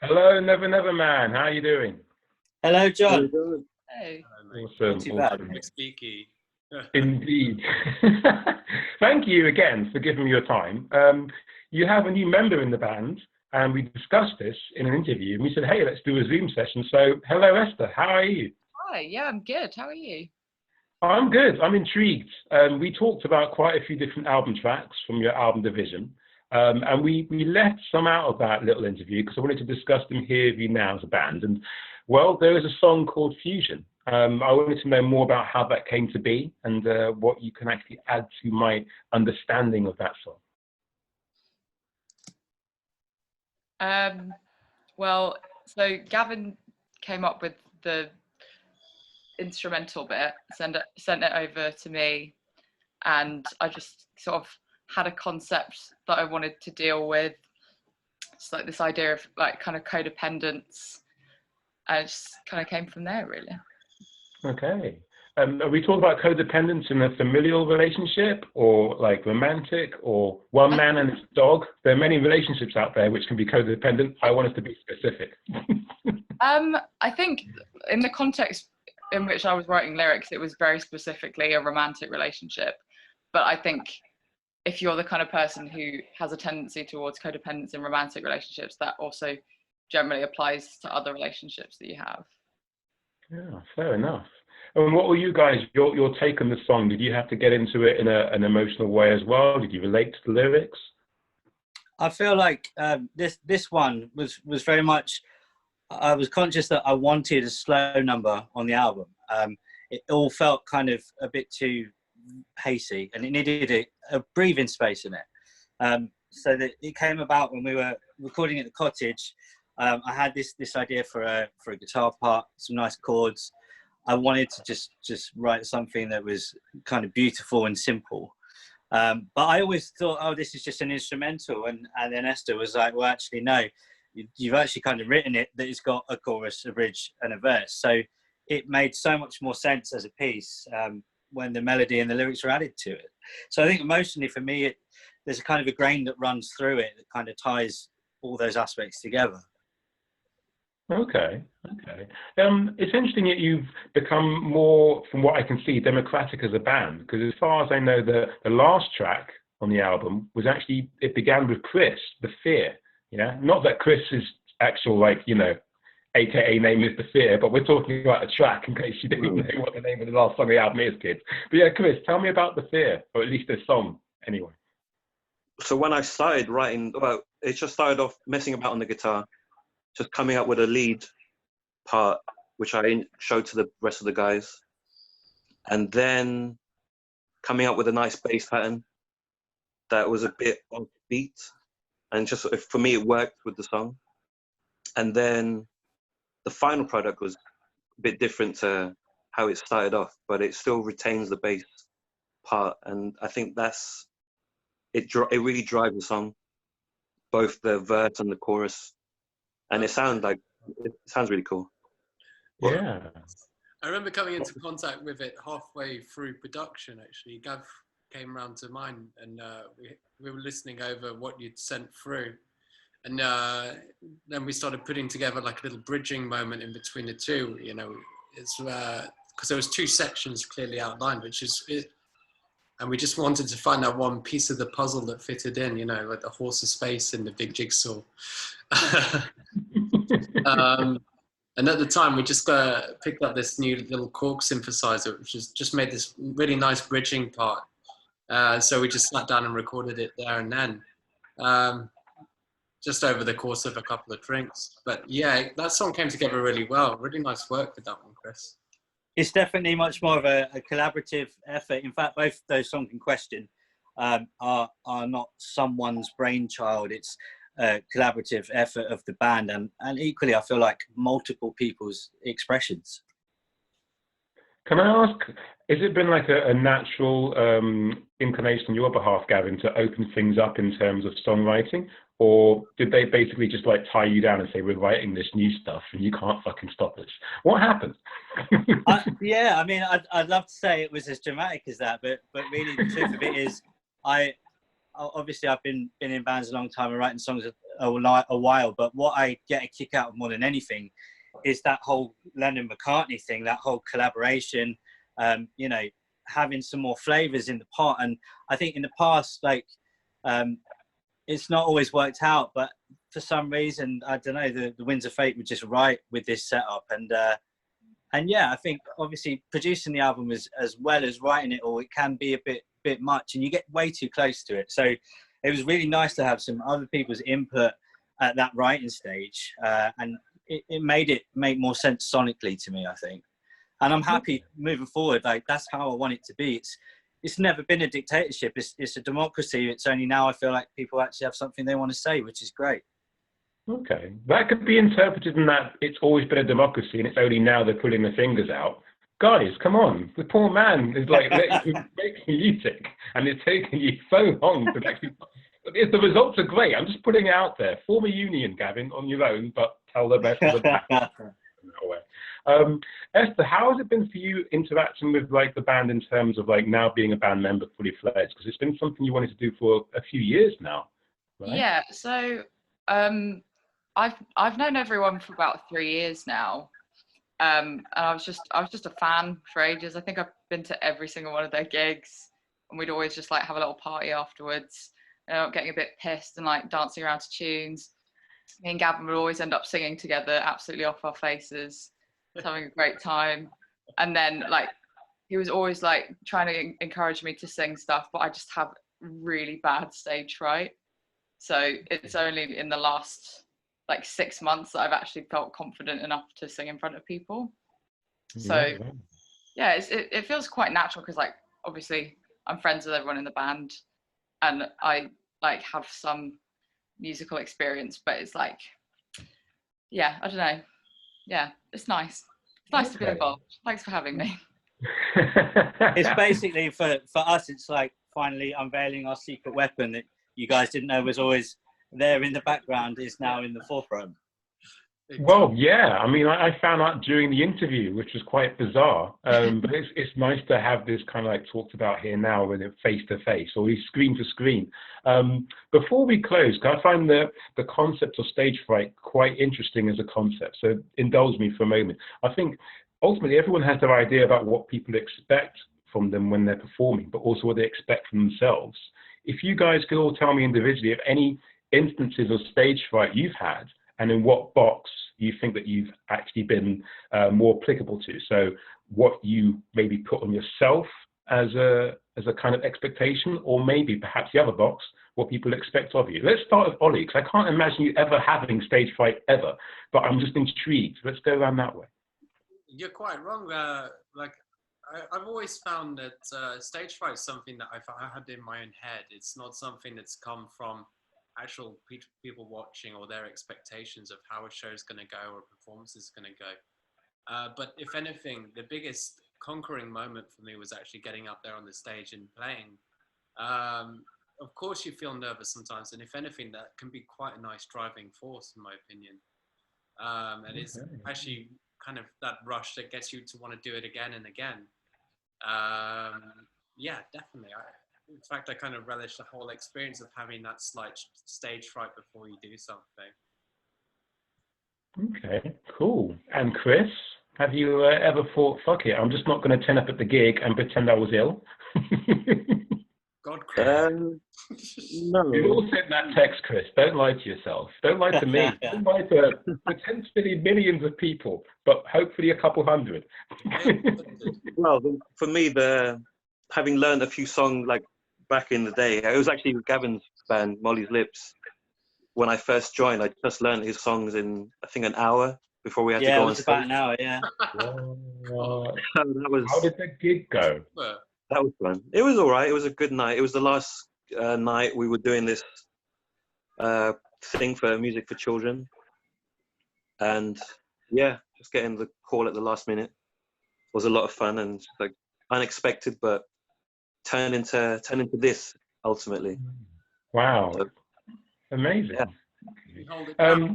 Hello, Never Never Man. How are you doing? Hello, How you John. doing? Hey. Awesome, Not too bad. awesome. Speaky. Indeed. Thank you again for giving me your time. You have a new member in the band, and we discussed this in an interview. And we said, hey, let's do a Zoom session. So, hello, Esther. How are you? Hi, yeah, I'm good. How are you? I'm good. I'm intrigued. We talked about quite a few different album tracks from your album Division. And we left some out of that little interview because I wanted to discuss them here with you now as a band. And well, there is a song called Fusion. I wanted to know more about how that came to be and what you can actually add to my understanding of that song. Well, so Gavin came up with the instrumental bit, sent it over to me, and I just sort of had a concept that I wanted to deal with. It's like this idea of like kind of codependence, and it just kind of came from there, really. Okay. Are we talking about codependence in a familial relationship or like romantic or one man and his dog? There are many relationships out there which can be codependent. I want us to be specific. I think in the context in which I was writing lyrics, it was very specifically a romantic relationship. But I think if you're the kind of person who has a tendency towards codependence in romantic relationships, that also generally applies to other relationships that you have. Yeah, fair enough. And what were you guys, your take on the song? Did you have to get into it in an emotional way as well? Did you relate to the lyrics? I feel like this one was very much. I was conscious that I wanted a slow number on the album. It all felt kind of a bit too pacey, and it needed a breathing space in it. So that it came about when we were recording at the cottage. I had this idea for a guitar part, some nice chords. I wanted to just write something that was kind of beautiful and simple. But I always thought, oh, this is just an instrumental. And then Esther was like, well, actually, no, you've actually kind of written it that it's got a chorus, a bridge, and a verse. So it made so much more sense as a piece when the melody and the lyrics were added to it. So I think emotionally for me, there's a kind of a grain that runs through it that kind of ties all those aspects together. Okay. It's interesting that you've become more, from what I can see, democratic as a band, because as far as I know, the last track on the album was actually, it began with Chris, The Fear, yeah? Not that Chris is actual, like, you know, AKA name is The Fear, but we're talking about a track in case you didn't know what the name of the last song on the album is, kids. But yeah, Chris, tell me about The Fear, or at least the song, anyway. So when I started writing, well, it just started off messing about on the guitar, just coming up with a lead part, which I showed to the rest of the guys. And then coming up with a nice bass pattern that was a bit on beat. And just for me, it worked with the song. And then the final product was a bit different to how it started off, but it still retains the bass part. And I think it really drives the song, both the verse and the chorus. And it sounds really cool. Yeah. I remember coming into contact with it halfway through production, actually. Gav came round to mine and we were listening over what you'd sent through. And then we started putting together like a little bridging moment in between the two, you know. It's because there was two sections clearly outlined, which is it. And we just wanted to find that one piece of the puzzle that fitted in, you know, like the horse's face in the big jigsaw. And at the time, we just picked up this new little Korg synthesizer, which just made this really nice bridging part. So we just sat down and recorded it there and then, just over the course of a couple of drinks. But yeah, that song came together really well. Really nice work with that one, Chris. It's definitely much more of a collaborative effort. In fact, both those songs in question are not someone's brainchild. It's a collaborative effort of the band, and equally, I feel like multiple people's expressions. Can I ask, has it been like a natural inclination on your behalf, Gavin, to open things up in terms of songwriting? Or did they basically just like tie you down and say, we're writing this new stuff and you can't fucking stop us? What happened? Yeah, I mean, I'd love to say it was as dramatic as that, but really the truth of it is, obviously I've been in bands a long time and writing songs a while, but what I get a kick out of more than anything is that whole Lennon McCartney thing, that whole collaboration, you know, having some more flavors in the pot. And I think in the past, like, it's not always worked out, but for some reason, I don't know, the winds of fate were just right with this setup. And yeah, I think obviously producing the album as well as writing it all, it can be a bit much, and you get way too close to it. So it was really nice to have some other people's input at that writing stage, and it made it make more sense sonically to me, I think. And I'm happy moving forward. Like, that's how I want it to be. It's never been a dictatorship. It's a democracy. It's only now I feel like people actually have something they want to say, which is great. Okay, that could be interpreted in that it's always been a democracy and it's only now they're pulling their fingers out. Guys, come on. The poor man is like making music, and it's taking you so long to actually... The results are great. I'm just putting it out there. Form a union, Gavin, on your own, but tell the rest of the Esther, how has it been for you interacting with like the band in terms of like now being a band member fully fledged? Because it's been something you wanted to do for a few years now, right? Yeah, so I've known everyone for about 3 years now, and I was just a fan for ages. I think I've been to every single one of their gigs, and we'd always just like have a little party afterwards, getting a bit pissed and like dancing around to tunes. Me and Gavin would always end up singing together, absolutely off our faces, having a great time. And then like he was always like trying to encourage me to sing stuff, but I just have really bad stage fright. So it's only in the last like 6 months that I've actually felt confident enough to sing in front of people. So yeah, it feels quite natural because like obviously I'm friends with everyone in the band, and I like have some musical experience, but it's like, yeah, I don't know. Yeah, it's nice. It's nice to be involved. Thanks for having me. It's basically for us, it's like finally unveiling our secret weapon that you guys didn't know was always there in the background, is now in the forefront. Well, yeah. I mean, I found out during the interview, which was quite bizarre. But it's nice to have this kind of like talked about here now, with it face to face or screen to screen. Before we close, I find the concept of stage fright quite interesting as a concept. So indulge me for a moment. I think ultimately everyone has their idea about what people expect from them when they're performing, but also what they expect from themselves. If you guys could all tell me individually of any instances of stage fright you've had, and in what box you think that you've actually been more applicable to. So what you maybe put on yourself as a kind of expectation, or maybe perhaps the other box, what people expect of you. Let's start with Ollie, because I can't imagine you ever having stage fright ever, but I'm just intrigued. Let's go around that way. You're quite wrong. Like I've always found that stage fright is something that I had in my own head. It's not something that's come from actual people watching or their expectations of how a show is going to go or a performance is going to go. But if anything, the biggest conquering moment for me was actually getting up there on the stage and playing. Of course, you feel nervous sometimes, and if anything, that can be quite a nice driving force, in my opinion. And it's actually kind of that rush that gets you to want to do it again and again. Yeah, definitely. In fact, I kind of relish the whole experience of having that slight stage fright before you do something. Okay, cool. And Chris, have you ever thought, fuck it, I'm just not going to turn up at the gig and pretend I was ill? God, Chris. No. You all sent that text, Chris. Don't lie to yourself. Don't lie to me. Don't lie to potentially millions of people, but hopefully a couple hundred. Well, for me, having learned a few songs like back in the day, it was actually Gavin's band, Molly's Lips. When I first joined, I just learned his songs in, I think, an hour before we had to go on stage. Yeah, it was about an hour, yeah. How did the gig go? That was fun. It was all right. It was a good night. It was the last night we were doing this thing for Music for Children. And yeah, just getting the call at the last minute was a lot of fun and like unexpected, but turned into this ultimately. Wow. So, amazing. Yeah.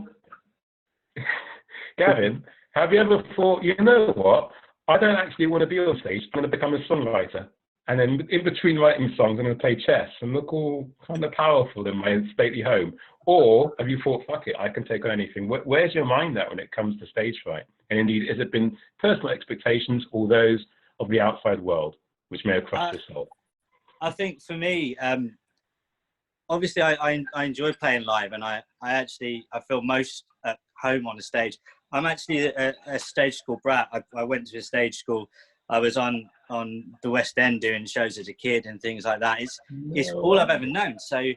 Gavin, have you ever thought, you know what? I don't actually want to be on stage. I'm going to become a songwriter. and then in between writing songs, I'm going to play chess and look all kind of powerful in my stately home? Or have you thought, fuck it, I can take on anything? Where's your mind at when it comes to stage fright? And indeed, has it been personal expectations or those of the outside world, which may have crushed your soul? I think for me, obviously I enjoy playing live, and I feel most at home on the stage. I'm actually a stage school brat. I went to a stage school. I was on the West End doing shows as a kid and things like that. It's all I've ever known. So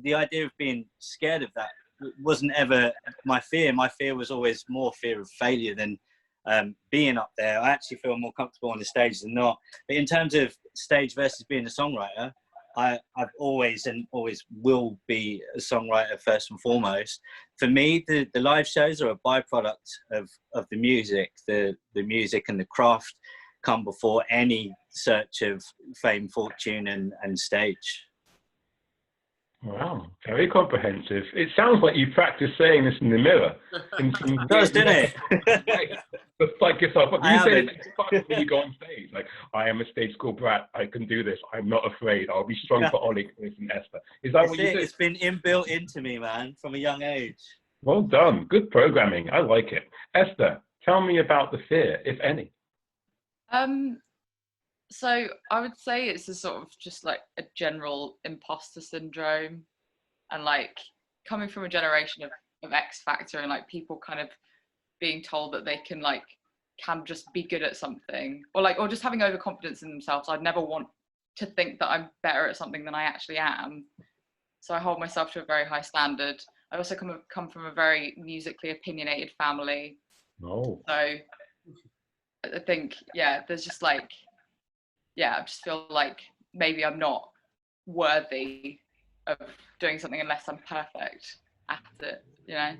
the idea of being scared of that wasn't ever my fear. My fear was always more fear of failure than being up there. I actually feel more comfortable on the stage than not. But in terms of stage versus being a songwriter, I've always and always will be a songwriter first and foremost. For me, the live shows are a byproduct of the music. The music and the craft come before any search of fame, fortune, and stage. Wow, very comprehensive. It sounds like you practice saying this in the mirror. It does, didn't it? Just like yourself. You I say haven't. it when you go on stage. Like, I am a stage school brat. I can do this. I'm not afraid. I'll be strong for Ollie, Chris, and Esther. Is that what you do? It's been inbuilt into me, man, from a young age. Well done. Good programming. I like it. Esther, tell me about the fear, if any. So I would say it's a sort of just like a general imposter syndrome, and like coming from a generation of X Factor and like people kind of being told that they can just be good at something, or just having overconfidence in themselves. I'd never want to think that I'm better at something than I actually am. So I hold myself to a very high standard. I also come from a very musically opinionated family. Oh. So I think, there's just I just feel like maybe I'm not worthy of doing something unless I'm perfect at it, you know?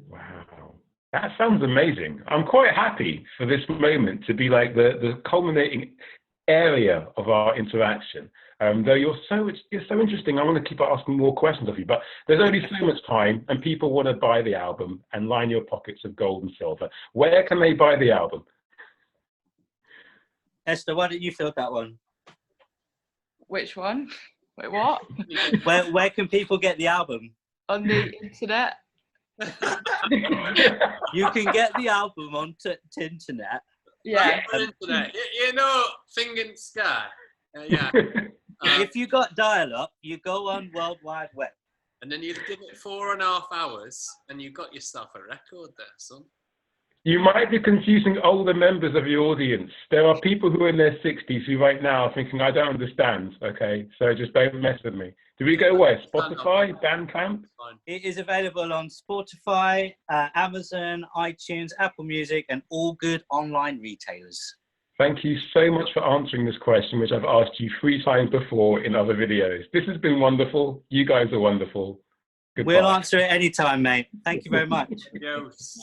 Wow. That sounds amazing. I'm quite happy for this moment to be like the culminating area of our interaction. Though you're so interesting, I want to keep asking more questions of you, but there's only so much time and people want to buy the album and line your pockets of gold and silver. Where can they buy the album? Esther, why don't you fill that one? Which one? Wait, what? Where can people get the album? On the internet. You can get the album on internet. Yeah. Internet. You know, Thing in Sky. Yeah. If you got dial-up, you go on World Wide Web. And then you give it 4.5 hours, and you got yourself a record there, son. You might be confusing older members of your audience. There are people who are in their 60s who right now are thinking, I don't understand, okay? So just don't mess with me. Do we go where? Spotify? Bandcamp? It is available on Spotify, Amazon, iTunes, Apple Music, and all good online retailers. Thank you so much for answering this question, which I've asked you 3 times before in other videos. This has been wonderful. You guys are wonderful. Goodbye. We'll answer it anytime, mate. Thank you very much. Yes.